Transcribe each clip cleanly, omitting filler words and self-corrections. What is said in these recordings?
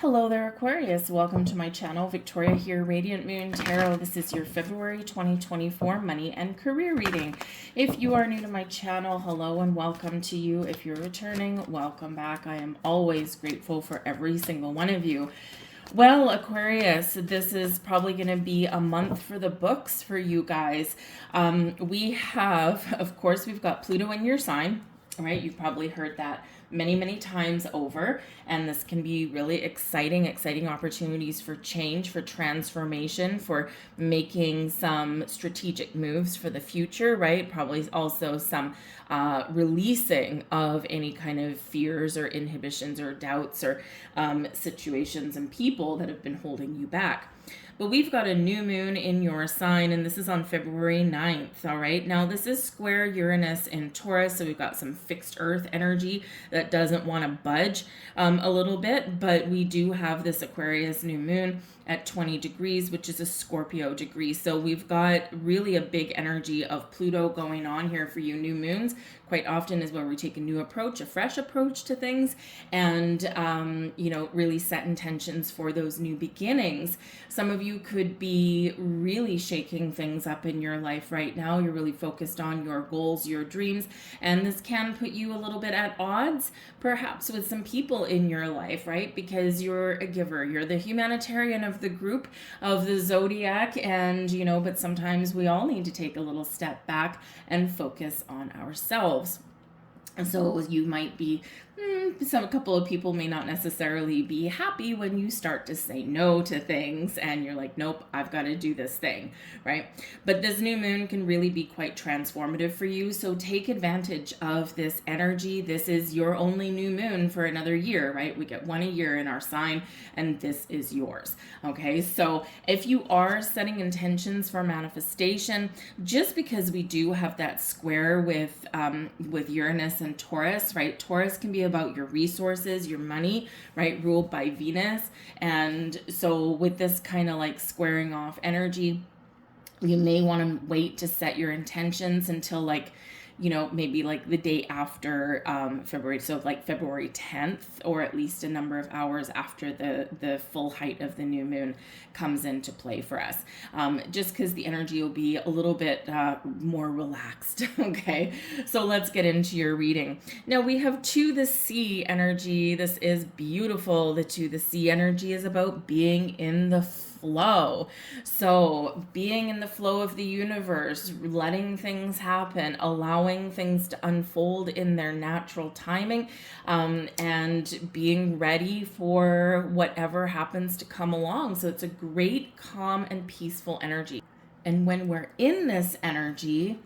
Hello there, Aquarius. Welcome to my channel. Victoria here, Radiant Moon Tarot. This is your February 2024 money and career reading. If you are new to my channel, hello and welcome to you. If you're returning, welcome back. I am always grateful for every single one of you. Well, Aquarius, this is probably going to be a month for the books for you guys. We have, of course, we've got Pluto in your sign, right? You've probably heard that many times over, and this can be really exciting opportunities for change, for transformation, for making some strategic moves for the future, right? Probably also some releasing of any kind of fears or inhibitions or doubts or situations and people that have been holding you back. But we've got a new moon in your sign, and this is on February 9th, all right? Now, this is square Uranus in Taurus, so we've got some fixed earth energy that doesn't want to budge a little bit, but we do have this Aquarius new moon at 20 degrees, which is a Scorpio degree. So we've got really a big energy of Pluto going on here for you. New moons quite often is where we take a new approach, a fresh approach to things, and, really set intentions for those new beginnings. Some of you could be really shaking things up in your life right now. You're really focused on your goals, your dreams, and this can put you a little bit at odds, perhaps with some people in your life, right? Because you're a giver. You're the humanitarian of the group, of the zodiac, and, but sometimes we all need to take a little step back and focus on ourselves. And so you might be, a couple of people may not necessarily be happy when you start to say no to things and you're like, nope, I've got to do this thing, right? But this new moon can really be quite transformative for you. So take advantage of this energy. This is your only new moon for another year, right? We get one a year in our sign, and this is yours. Okay. So if you are setting intentions for manifestation, just because we do have that square with Uranus and Taurus, right? Taurus can be about your resources, your money, right? Ruled by Venus. And so with this kind of like squaring off energy, you may want to wait to set your intentions until maybe like the day after February, so like February 10th, or at least a number of hours after the full height of the new moon comes into play for us, just because the energy will be a little bit more relaxed. Okay, so let's get into your reading. Now we have to the sea energy. This is beautiful. The to the sea energy is about being in the flow. So being in the flow of the universe, letting things happen, allowing things to unfold in their natural timing, and being ready for whatever happens to come along. So it's a great, calm, and peaceful energy. And when we're in this energy,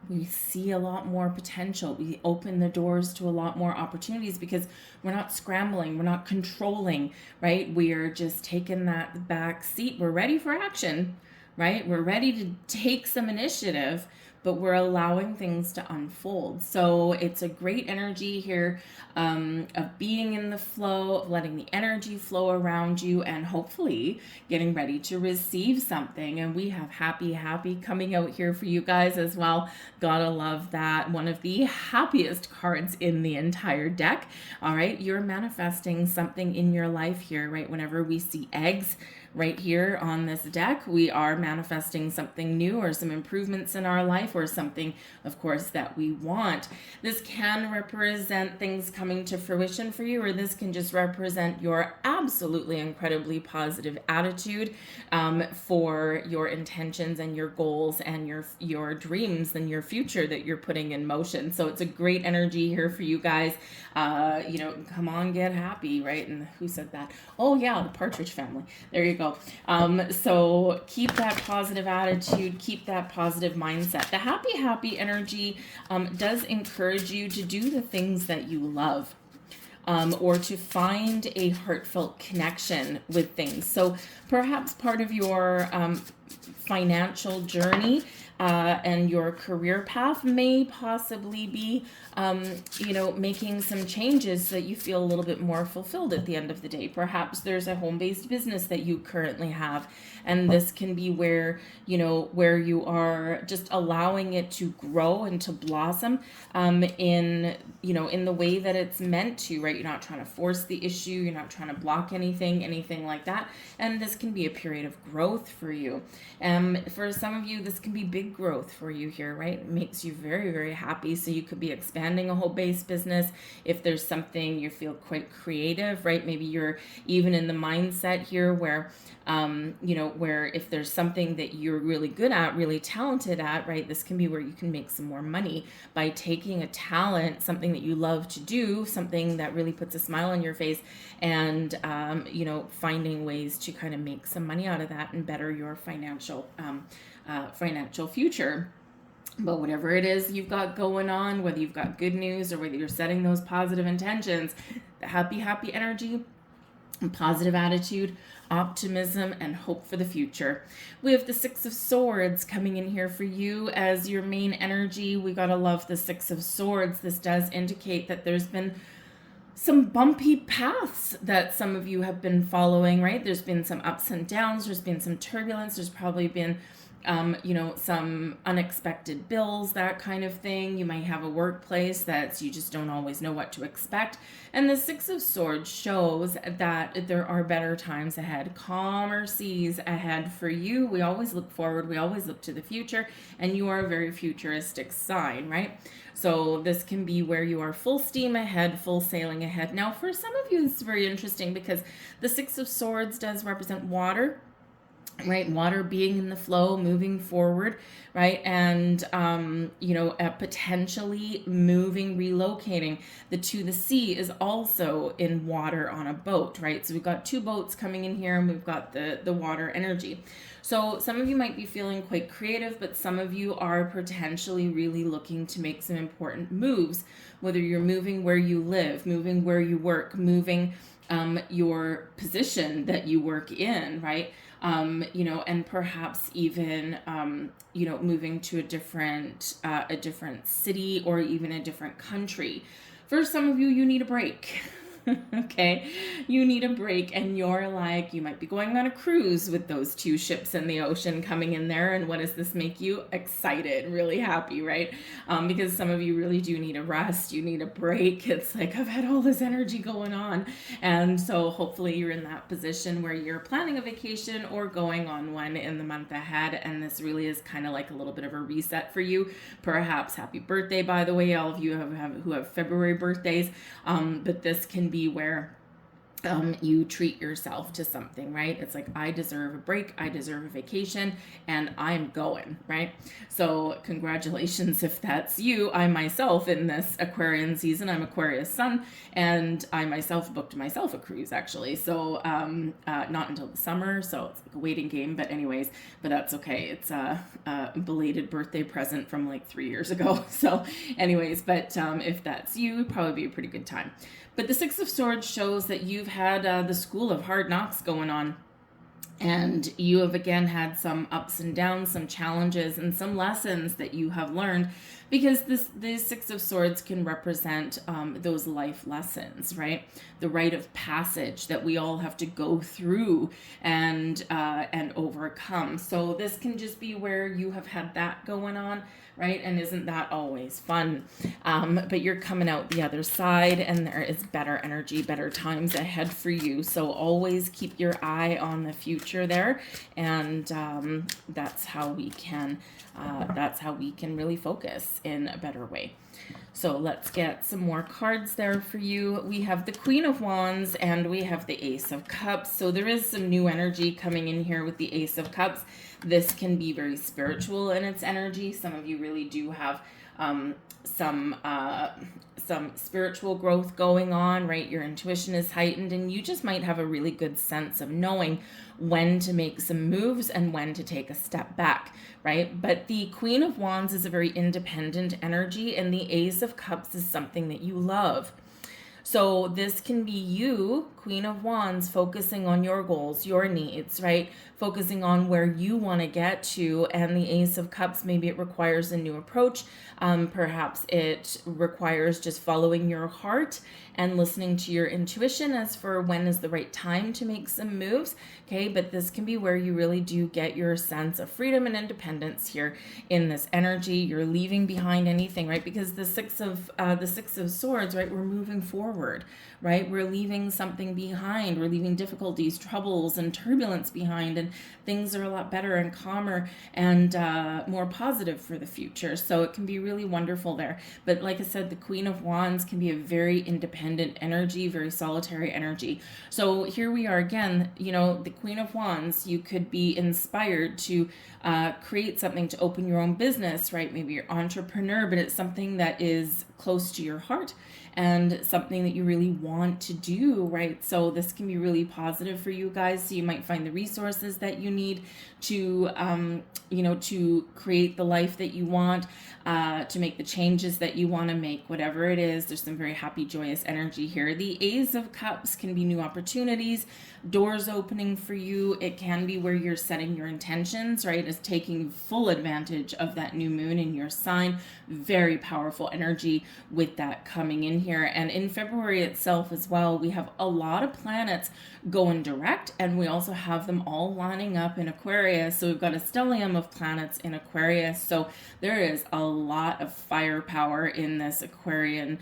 we see a lot more potential. We open the doors to a lot more opportunities because we're not scrambling, we're not controlling, right? We're just taking that back seat. We're ready for action, right? We're ready to take some initiative, but we're allowing things to unfold. So it's a great energy here of being in the flow, of letting the energy flow around you, and hopefully getting ready to receive something. And we have happy coming out here for you guys as well. Gotta love that. One of the happiest cards in the entire deck. All right, you're manifesting something in your life here, right? Whenever we see eggs right here on this deck, we are manifesting something new or some improvements in our life, or something, of course, that we want. This can represent things coming to fruition for you, or this can just represent your absolutely incredibly positive attitude for your intentions and your goals and your dreams and your future that you're putting in motion. So it's a great energy here for you guys. Come on, get happy, right? And who said that? Oh yeah, the Partridge Family. There you go. So keep that positive attitude, keep that positive mindset. The happy energy does encourage you to do the things that you love, or to find a heartfelt connection with things. So perhaps part of your financial journey and your career path may possibly be, making some changes so that you feel a little bit more fulfilled at the end of the day. Perhaps there's a home-based business that you currently have, and this can be where you are just allowing it to grow and to blossom in the way that it's meant to, right? You're not trying to force the issue, you're not trying to block anything like that. And this can be a period of growth for you. For some of you, this can be big growth for you here, right? It makes you very, very happy. So you could be expanding a home-based business. If there's something you feel quite creative, right? Maybe you're even in the mindset here where, where if there's something that you're really good at, really talented at, right? This can be where you can make some more money by taking a talent, something that you love to do, something that really puts a smile on your face, and, finding ways to kind of make some money out of that and better your financial future. But whatever it is you've got going on, whether you've got good news or whether you're setting those positive intentions, the happy energy, positive attitude, optimism, and hope for the future. We have the Six of Swords coming in here for you as your main energy. We gotta love the Six of Swords. This does indicate that there's been some bumpy paths that some of you have been following, right? There's been some ups and downs. There's been some turbulence. There's probably been some unexpected bills, that kind of thing. You might have a workplace that you just don't always know what to expect. And the Six of Swords shows that there are better times ahead, calmer seas ahead for you. We always look forward. We always look to the future, and you are a very futuristic sign, right? So this can be where you are full steam ahead, full sailing ahead. Now, for some of you, it's very interesting because the Six of Swords does represent water, right? Water being in the flow, moving forward, right? And, potentially moving, relocating. The sea is also in water on a boat, right? So we've got two boats coming in here, and we've got the water energy. So some of you might be feeling quite creative, but some of you are potentially really looking to make some important moves, whether you're moving where you live, moving where you work, moving your position that you work in, right? And perhaps even, moving to a different city or even a different country. For some of you, you need a break. Okay, you need a break, and you're like, you might be going on a cruise with those two ships in the ocean coming in there, and what does this make you? Excited, really happy, right? Because some of you really do need a rest, you need a break. It's like, I've had all this energy going on, and so hopefully you're in that position where you're planning a vacation or going on one in the month ahead, and this really is kind of like a little bit of a reset for you. Perhaps happy birthday, by the way, all of you who have February birthdays, but this can be where you treat yourself to something, right? It's like, I deserve a break, I deserve a vacation, and I'm going, right? So congratulations if that's you. I myself, in this Aquarian season, I'm Aquarius sun, and I myself booked myself a cruise, actually. So not until the summer, so it's like a waiting game, but that's okay. It's a belated birthday present from like 3 years ago. So anyways, but if that's you, it'd probably be a pretty good time. But the Six of Swords shows that you've had the school of hard knocks going on. And you have again had some ups and downs, some challenges, and some lessons that you have learned, because this Six of Swords can represent those life lessons, right? The rite of passage that we all have to go through and overcome. So this can just be where you have had that going on, right? And isn't that always fun? But you're coming out the other side, and there is better energy, better times ahead for you. So always keep your eye on the future there, and that's how we can really focus in a better way. So let's get some more cards there for you. We have the Queen of Wands and we have the Ace of Cups. So there is some new energy coming in here with the Ace of Cups. This can be very spiritual in its energy. Some of you really do have some spiritual growth going on, right? Your intuition is heightened, and you just might have a really good sense of knowing when to make some moves and when to take a step back, right? But the Queen of Wands is a very independent energy, and the Ace of Cups is something that you love. So this can be you Queen of Wands, focusing on your goals, your needs, right? Focusing on where you want to get to. And the Ace of Cups, maybe it requires a new approach. Perhaps it requires just following your heart and listening to your intuition as for when is the right time to make some moves. Okay, but this can be where you really do get your sense of freedom and independence here in this energy. You're leaving behind anything, right? Because the Six of Swords, right? We're moving forward, right? We're leaving something behind. We're leaving difficulties, troubles, and turbulence behind, and things are a lot better and calmer and more positive for the future. So it can be really wonderful there. But like I said, the Queen of Wands can be a very independent energy, very solitary energy. So here we are again, you know, the Queen of Wands, you could be inspired to create something, to open your own business, right? Maybe you're an entrepreneur, but it's something that is close to your heart and something that you really want to do, right? So this can be really positive for you guys. So you might find the resources that you need to, you know, to create the life that you want, to make the changes that you want to make, whatever it is. There's some very happy, joyous energy here. The Ace of Cups can be new opportunities, doors opening for you. It can be where you're setting your intentions, right? Is taking full advantage of that new moon in your sign. Very powerful energy with that coming in here. And in February itself as well, we have a lot of planets going direct, and we also have them all lining up in Aquarius. So we've got a stellium of planets in Aquarius. So there is a lot of firepower in this Aquarian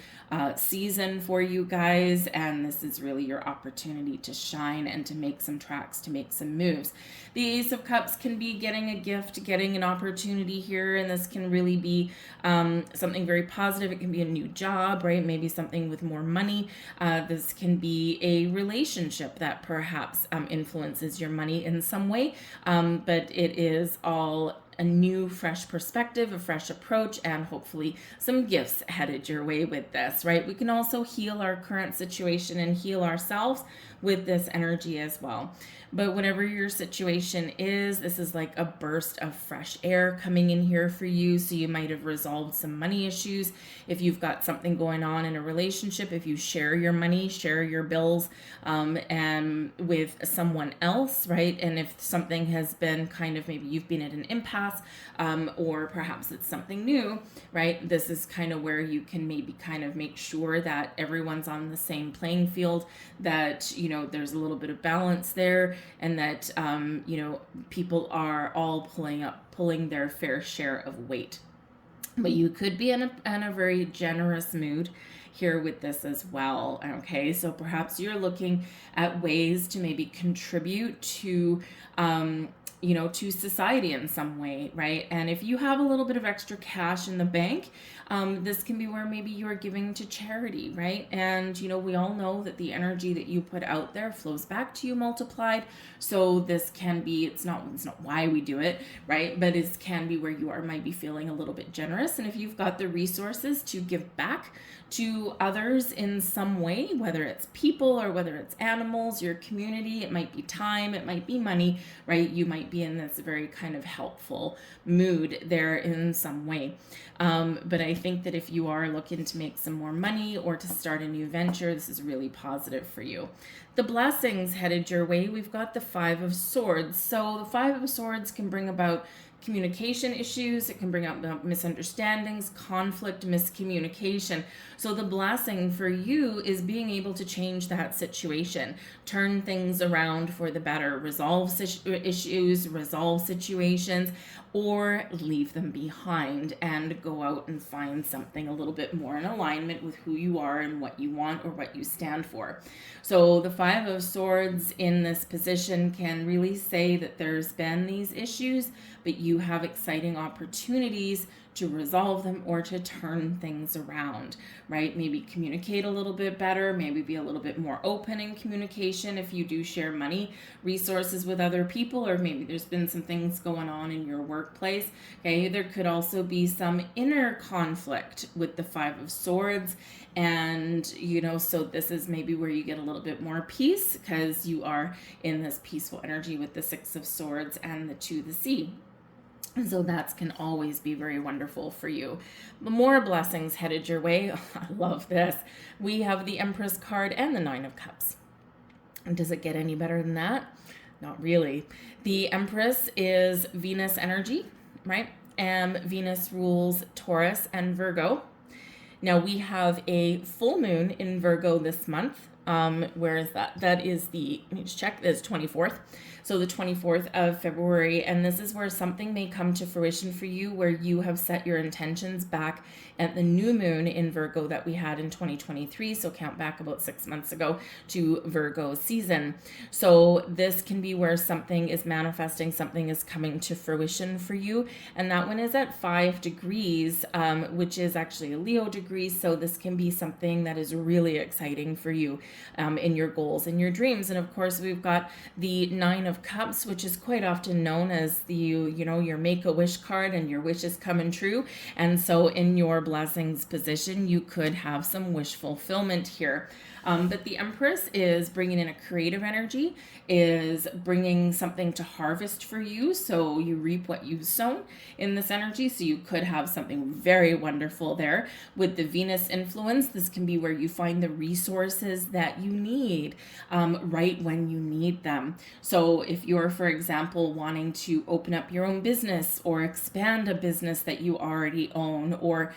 season for you guys, and this is really your opportunity to shine and to make some tracks, to make some moves. The Ace of Cups can be getting a gift, getting an opportunity here, and this can really be something very positive. It can be a new job, right? Maybe something with more money. This can be a relationship that perhaps influences your money in some way, but it is all a new, fresh perspective, a fresh approach, and hopefully some gifts headed your way with this, right? We can also heal our current situation and heal ourselves with this energy as well. But whatever your situation is, this is like a burst of fresh air coming in here for you. So you might have resolved some money issues. If you've got something going on in a relationship, if you share your money, share your bills, and with someone else, right? And if something has been kind of, maybe you've been at an impasse, or perhaps it's something new, right? This is kind of where you can maybe kind of make sure that everyone's on the same playing field, that, you know, there's a little bit of balance there, and that, you know, people are all pulling their fair share of weight. But you could be in a very generous mood here with this as well. Okay, so perhaps you're looking at ways to maybe contribute to, you know, to society in some way, right? And if you have a little bit of extra cash in the bank, this can be where maybe you are giving to charity, right? And, you know, we all know that the energy that you put out there flows back to you multiplied. So this can be, it's not why we do it, right? But it can be where you might be feeling a little bit generous. And if you've got the resources to give back to others in some way, whether it's people or whether it's animals, your community, it might be time, it might be money, right? You might be in this very kind of helpful mood there in some way. But I think that if you are looking to make some more money or to start a new venture, this is really positive for you. The blessings headed your way, we've got the Five of Swords. So the Five of Swords can bring about communication issues. It can bring out misunderstandings, conflict, miscommunication. So the blessing for you is being able to change that situation, turn things around for the better, resolve issues, resolve situations, or leave them behind and go out and find something a little bit more in alignment with who you are and what you want or what you stand for. So the Five of Swords in this position can really say that there's been these issues, but you have exciting opportunities to resolve them or to turn things around, right? Maybe communicate a little bit better, maybe be a little bit more open in communication if you do share money resources with other people, or maybe there's been some things going on in your workplace. Okay, there could also be some inner conflict with the Five of Swords, and you know, so this is maybe where you get a little bit more peace because you are in this peaceful energy with the Six of Swords and the Two of the Sea. So that can always be very wonderful for you. More blessings headed your way. I love this. We have the Empress card and the Nine of Cups. Does it get any better than that? Not really. The Empress is Venus energy, right? And Venus rules Taurus and Virgo. Now we have a full moon in Virgo this month. Where is that? That is let me just check, it's 24th. So the 24th of February, and this is where something may come to fruition for you where you have set your intentions back at the new moon in Virgo that we had in 2023. So count back about 6 months ago to Virgo season. So this can be where something is manifesting, something is coming to fruition for you. And that one is at 5 degrees, which is actually a Leo degree. So this can be something that is really exciting for you in your goals and your dreams. And of course, we've got the 9 of Cups, which is quite often known as your Make-A-Wish card, and your wish is coming true. And so in your blessings position, you could have some wish fulfillment here. But the Empress is bringing in a creative energy, is bringing something to harvest for you. So you reap what you've sown in this energy. So you could have something very wonderful there. With the Venus influence, this can be where you find the resources that you need right when you need them. So if you're, for example, wanting to open up your own business or expand a business that you already own, or,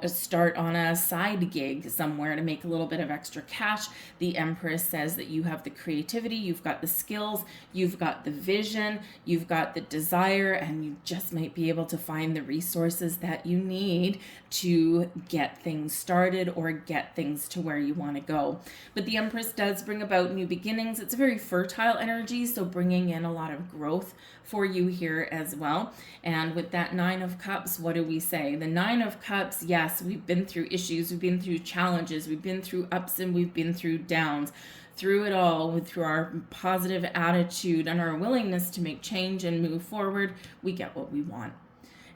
start on a side gig somewhere to make a little bit of extra cash, the Empress says that you have the creativity, you've got the skills, you've got the vision, you've got the desire, and you just might be able to find the resources that you need to get things started or get things to where you want to go. But the Empress does bring about new beginnings. It's a very fertile energy, so bringing in a lot of growth for you here as well. And with that 9 of Cups, what do we say? The 9 of Cups, yes, we've been through issues, we've been through challenges, we've been through ups and we've been through downs. Through it all, through our positive attitude and our willingness to make change and move forward, we get what we want.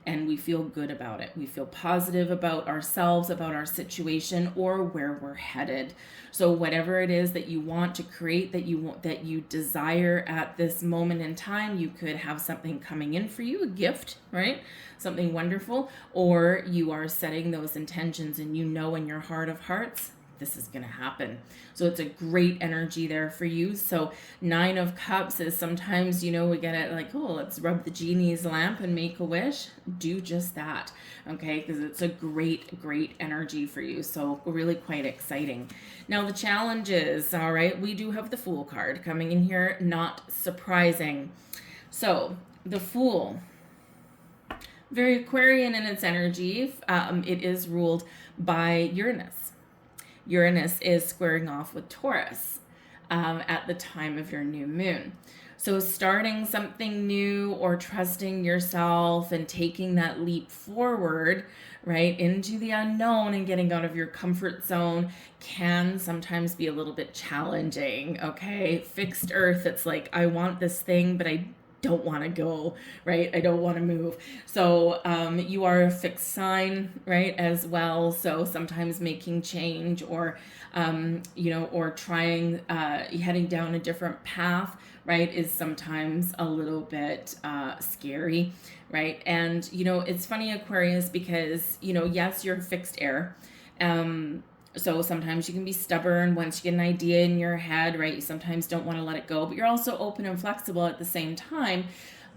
And we feel good about it. We feel positive about ourselves, about our situation, or where we're headed. So whatever it is that you want to create, that you desire at this moment in time, you could have something coming in for you, a gift, right? Something wonderful, or you are setting those intentions and you know in your heart of hearts, this is going to happen. So it's a great energy there for you. So 9 of Cups is sometimes, we get it like, oh, let's rub the genie's lamp and make a wish. Do just that, okay? Because it's a great, great energy for you. So really quite exciting. Now the challenge is, all right, we do have the Fool card coming in here. Not surprising. So the Fool, very Aquarian in its energy. It is ruled by Uranus. Uranus is squaring off with Taurus at the time of your new moon. So starting something new or trusting yourself and taking that leap forward, right, into the unknown and getting out of your comfort zone can sometimes be a little bit challenging, okay? Fixed earth, it's like, I want this thing, but I don't want to go, right? I don't want to move. So you are a fixed sign, right, as well. So sometimes making change or, or trying, heading down a different path, right, is sometimes a little bit scary, right? And, it's funny, Aquarius, because, yes, you're fixed air. So sometimes you can be stubborn once you get an idea in your head, right? You sometimes don't want to let it go, but you're also open and flexible at the same time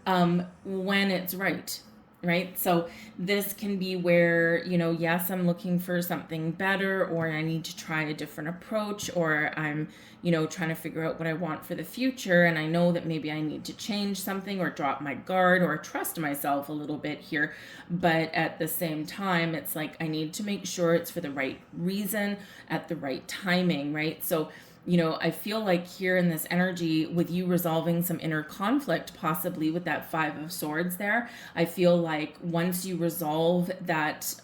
when it's right, right? So this can be where, yes, I'm looking for something better, or I need to try a different approach, or I'm, trying to figure out what I want for the future. And I know that maybe I need to change something or drop my guard or trust myself a little bit here. But at the same time, it's like, I need to make sure it's for the right reason at the right timing, right? So, I feel like here in this energy with you resolving some inner conflict, possibly with that 5 of Swords there, I feel like once you resolve that,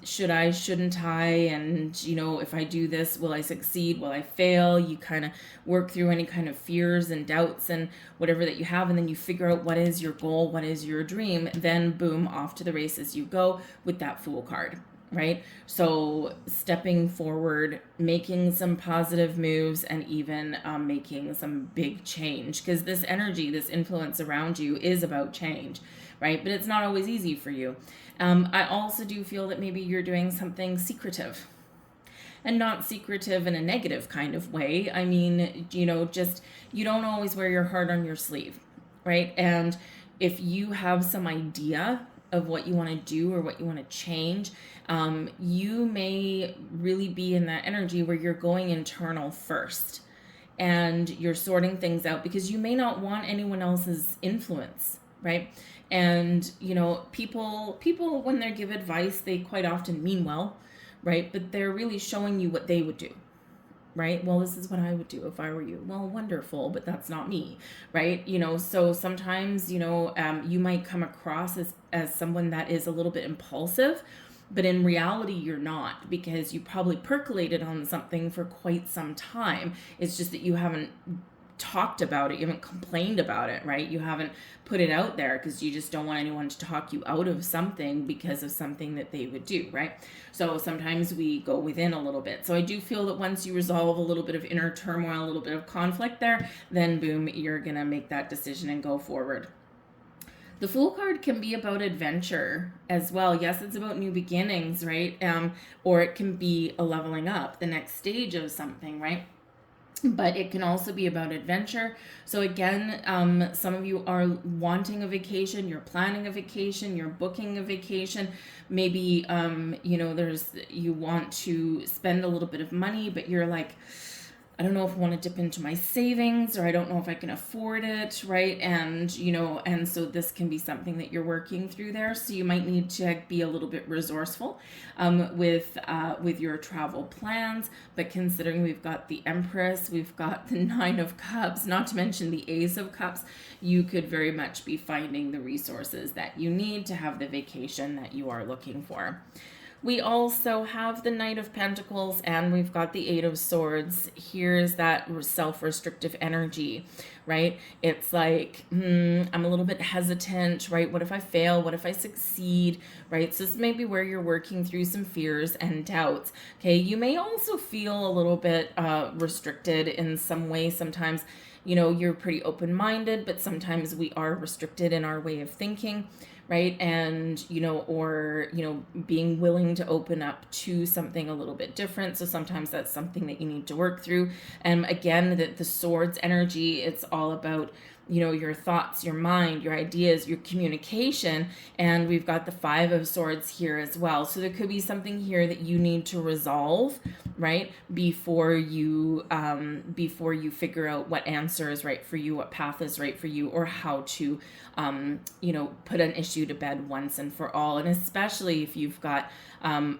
should I, shouldn't I, and, if I do this, will I succeed, will I fail? You kind of work through any kind of fears and doubts and whatever that you have, and then you figure out what is your goal, what is your dream, then boom, off to the races you go with that Fool card. Right? So stepping forward, making some positive moves, and even making some big change, because this energy, this influence around you is about change, right? But it's not always easy for you. I also do feel that maybe you're doing something secretive. and not secretive in a negative kind of way. I mean, just you don't always wear your heart on your sleeve, right? And if you have some idea of what you want to do or what you want to change, you may really be in that energy where you're going internal first and you're sorting things out because you may not want anyone else's influence, right? And people when they give advice, they quite often mean well, right? But they're really showing you what they would do, right? Well, this is what I would do if I were you. Well, wonderful, but that's not me, right? So sometimes, you might come across as someone that is a little bit impulsive, but in reality, you're not, because you probably percolated on something for quite some time. It's just that you haven't talked about it, you haven't complained about it, right? You haven't put it out there because you just don't want anyone to talk you out of something because of something that they would do, right? So sometimes we go within a little bit. So I do feel that once you resolve a little bit of inner turmoil, a little bit of conflict there, then boom, you're gonna make that decision and go forward. The Fool card can be about adventure as well. Yes, it's about new beginnings, right? Or it can be a leveling up, the next stage of something, right? But it can also be about adventure. So again, some of you are wanting a vacation, you're planning a vacation, you're booking a vacation. Maybe, you want to spend a little bit of money, but you're like, I don't know if I want to dip into my savings, or I don't know if I can afford it, right? And so this can be something that you're working through there. So you might need to be a little bit resourceful with your travel plans. But considering we've got the Empress, we've got the Nine of Cups, not to mention the Ace of Cups, you could very much be finding the resources that you need to have the vacation that you are looking for. We also have the Knight of Pentacles, and we've got the Eight of Swords. Here's that self-restrictive energy, right? It's like, I'm a little bit hesitant, right? What if I fail? What if I succeed, right? So this may be where you're working through some fears and doubts, okay? You may also feel a little bit restricted in some way. Sometimes, you're pretty open-minded, but sometimes we are restricted in our way of thinking, right? And, being willing to open up to something a little bit different. So sometimes that's something that you need to work through. And again, the swords energy, it's all about, your thoughts, your mind, your ideas, your communication. And we've got the Five of Swords here as well. So there could be something here that you need to resolve, right? Before you figure out what answer is right for you, what path is right for you, or how to, put an issue to bed once and for all. And especially if you've got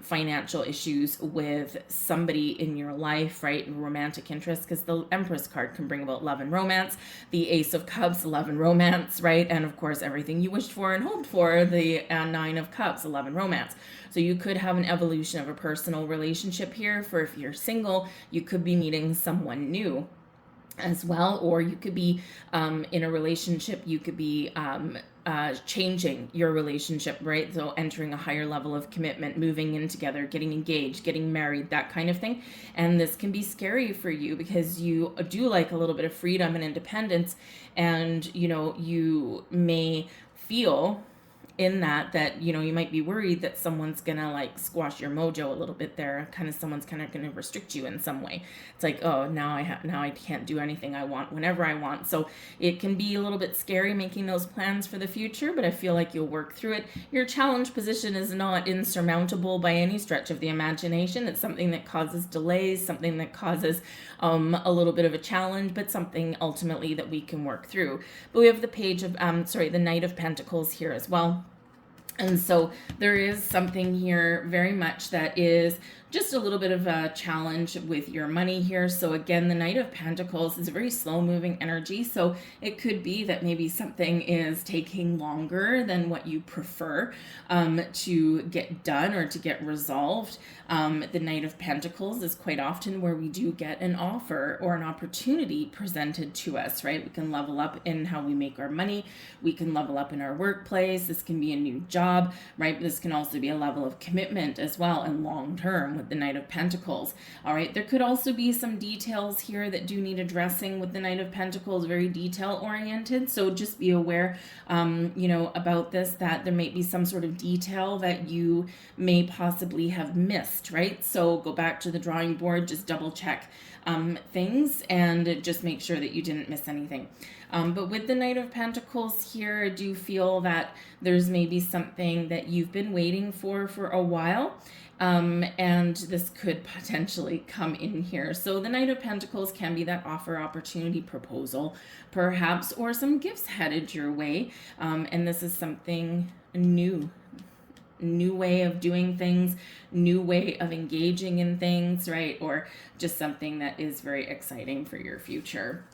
financial issues with somebody in your life, right? Romantic interest, because the Empress card can bring about love and romance. The Ace of Cups, love and romance, right? And of course, everything you wished for and hoped for, the Nine of Cups, love and romance. So you could have an evolution of a personal relationship here. For if you're single, you could be meeting someone new as well, or you could be in a relationship, you could be changing your relationship, right? So entering a higher level of commitment, moving in together, getting engaged, getting married, that kind of thing. And this can be scary for you because you do like a little bit of freedom and independence, and you may feel in that you might be worried that someone's gonna like squash your mojo a little bit there. Someone's kind of gonna restrict you in some way. It's like, oh, now I can't do anything I want whenever I want. So it can be a little bit scary making those plans for the future, but I feel like you'll work through it. Your challenge position is not insurmountable by any stretch of the imagination. It's something that causes delays, something that causes a little bit of a challenge, but something ultimately that we can work through. But we have the the Knight of Pentacles here as well. And so there is something here very much that is just a little bit of a challenge with your money here. So again, the Knight of Pentacles is a very slow moving energy. So it could be that maybe something is taking longer than what you prefer to get done or to get resolved. The Knight of Pentacles is quite often where we do get an offer or an opportunity presented to us, right? We can level up in how we make our money. We can level up in our workplace. This can be a new job. job, right? This can also be a level of commitment as well, and long term with the Knight of Pentacles. All right, there could also be some details here that do need addressing with the Knight of Pentacles, very detail oriented. So just be aware, about this, that there may be some sort of detail that you may possibly have missed, right? So go back to the drawing board, just double check things and just make sure that you didn't miss anything. But with the Knight of Pentacles here, I do feel that there's maybe something that you've been waiting for a while. And this could potentially come in here. So the Knight of Pentacles can be that offer, opportunity, proposal, perhaps, or some gifts headed your way. And this is something new way of doing things, new way of engaging in things, right? Or just something that is very exciting for your future.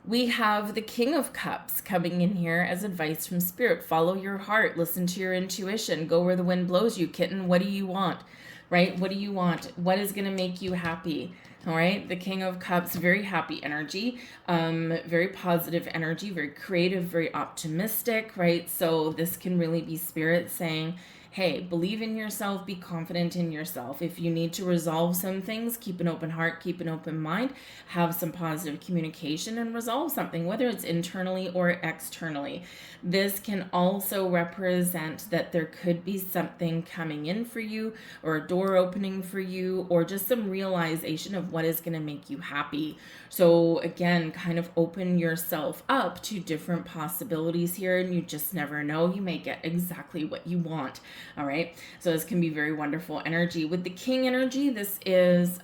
We have the King of Cups coming in here as advice from Spirit. Follow your heart. Listen to your intuition. Go where the wind blows you, kitten. What do you want, right? What do you want? What is going to make you happy? All right. The King of Cups, very happy energy, very positive energy, very creative, very optimistic, right? So this can really be Spirit saying, hey, believe in yourself, be confident in yourself. If you need to resolve some things, keep an open heart, keep an open mind, have some positive communication and resolve something, whether it's internally or externally. This can also represent that there could be something coming in for you, or a door opening for you, or just some realization of what is going to make you happy. So again, kind of open yourself up to different possibilities here, and you just never know. You may get exactly what you want. All right. So this can be very wonderful energy. With the King energy, this is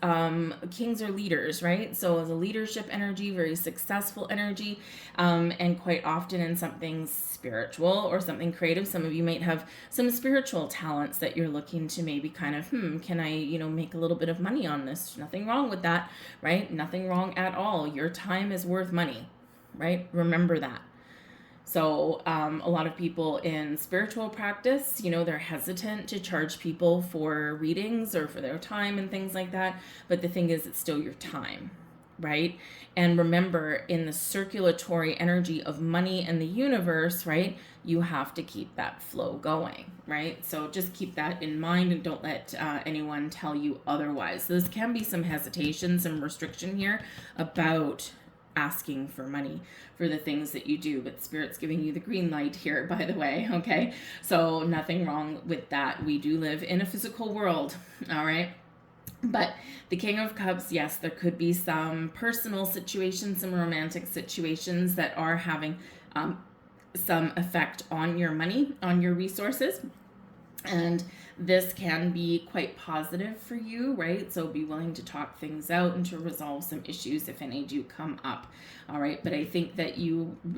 kings are leaders, right? So as a leadership energy, very successful energy, and quite often in something spiritual or something creative. Some of you might have some spiritual talents that you're looking to maybe kind of, can I, make a little bit of money on this? Nothing wrong with that, right? Nothing wrong at all. Your time is worth money, right? Remember that. So a lot of people in spiritual practice, they're hesitant to charge people for readings or for their time and things like that. But the thing is, it's still your time, right? And remember, in the circulatory energy of money and the universe, right, you have to keep that flow going, right? So just keep that in mind and don't let anyone tell you otherwise. So this can be some hesitation, some restriction here about asking for money for the things that you do, but Spirit's giving you the green light here, by the way. Okay, so nothing wrong with that. We do live in a physical world. All right. But the King of Cups, yes, there could be some personal situations, some romantic situations that are having some effect on your money, on your resources. And this can be quite positive for you, right? So be willing to talk things out and to resolve some issues if any do come up. All right. But I think that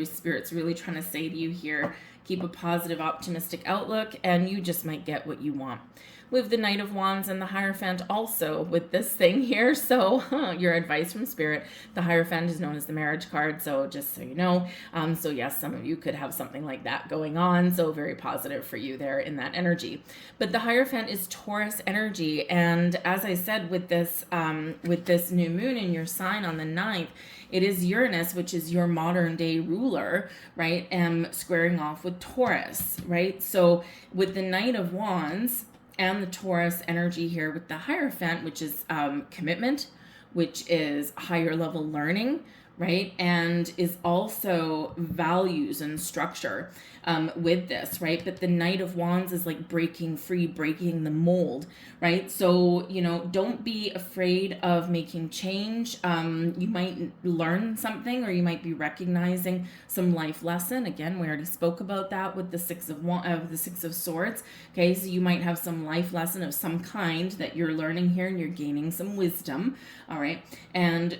Spirit's really trying to say to you here, keep a positive, optimistic outlook, and you just might get what you want. With the Knight of Wands and the Hierophant also with this thing here. So your advice from Spirit, the Hierophant is known as the marriage card. So just so you know, so yes, some of you could have something like that going on. So very positive for you there in that energy. But the Hierophant is Taurus energy. And as I said, with this new moon in your sign on the 9th, it is Uranus, which is your modern day ruler, right? Squaring off with Taurus, right? So with the Knight of Wands and the Taurus energy here with the Hierophant, which is commitment, which is higher level learning, right? And is also values and structure with this, right? But the Knight of Wands is like breaking free, breaking the mold, right? So, don't be afraid of making change. You might learn something, or you might be recognizing some life lesson. Again, we already spoke about that with the Six of Swords. Okay, so you might have some life lesson of some kind that you're learning here, and you're gaining some wisdom. All right.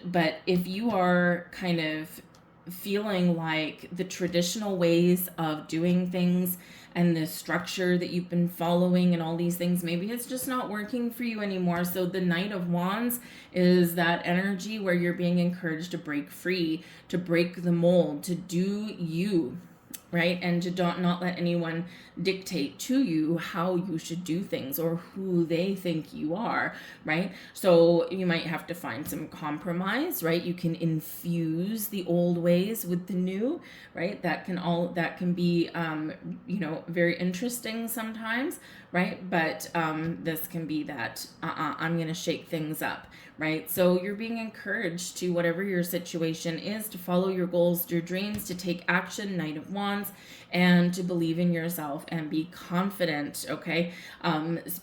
But if you are kind of feeling like the traditional ways of doing things and the structure that you've been following and all these things, maybe it's just not working for you anymore. So the Knight of Wands is that energy where you're being encouraged to break free, to break the mold, to do you. right? And to not let anyone dictate to you how you should do things or who they think you are, right? So you might have to find some compromise, right? You can infuse the old ways with the new, right? That can be very interesting sometimes, right? But this can be that I'm going to shake things up, right? So you're being encouraged to, whatever your situation is, to follow your goals, your dreams, to take action, Knight of Wands, and to believe in yourself and be confident, okay?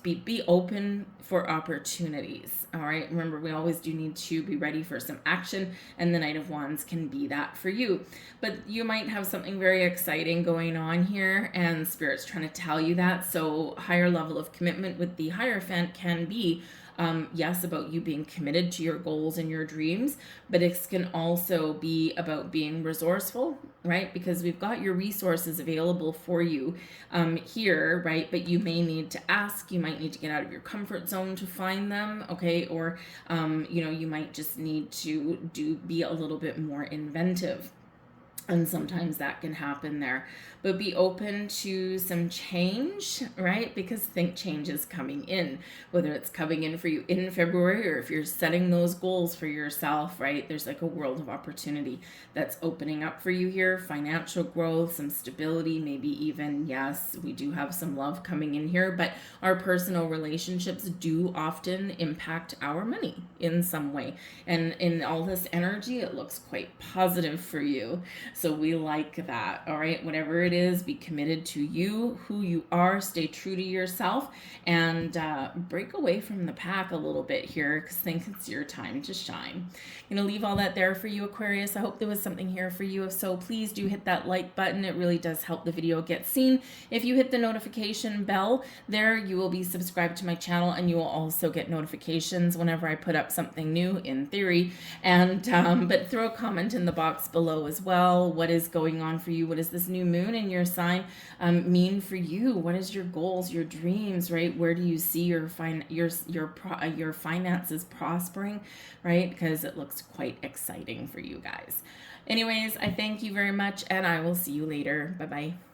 Be open for opportunities, all right? Remember, we always do need to be ready for some action, and the Knight of Wands can be that for you. But you might have something very exciting going on here, and Spirit's trying to tell you that. So higher level of commitment with the Hierophant can be yes, about you being committed to your goals and your dreams, but it can also be about being resourceful, right? Because we've got your resources available for you here, right? But you may need to ask, you might need to get out of your comfort zone to find them, okay? Or, you might just need to be a little bit more inventive. And sometimes that can happen there. But be open to some change, right? Because think change is coming in, whether it's coming in for you in February or if you're setting those goals for yourself, right? There's like a world of opportunity that's opening up for you here. Financial growth, some stability, maybe even, yes, we do have some love coming in here, but our personal relationships do often impact our money in some way. And in all this energy, it looks quite positive for you. So we like that, all right? Whatever it is, be committed to you, who you are, stay true to yourself, and break away from the pack a little bit here, because I think it's your time to shine. I'm going to leave all that there for you, Aquarius. I hope there was something here for you. If so, please do hit that like button. It really does help the video get seen. If you hit the notification bell there, you will be subscribed to my channel, and you will also get notifications whenever I put up something new, in theory. And but throw a comment in the box below as well. What is going on for you? What does this new moon in your sign mean for you? What is your goals, your dreams, right? Where do you see your finances prospering, right? Because it looks quite exciting for you guys. Anyways, I thank you very much, and I will see you later. Bye-bye.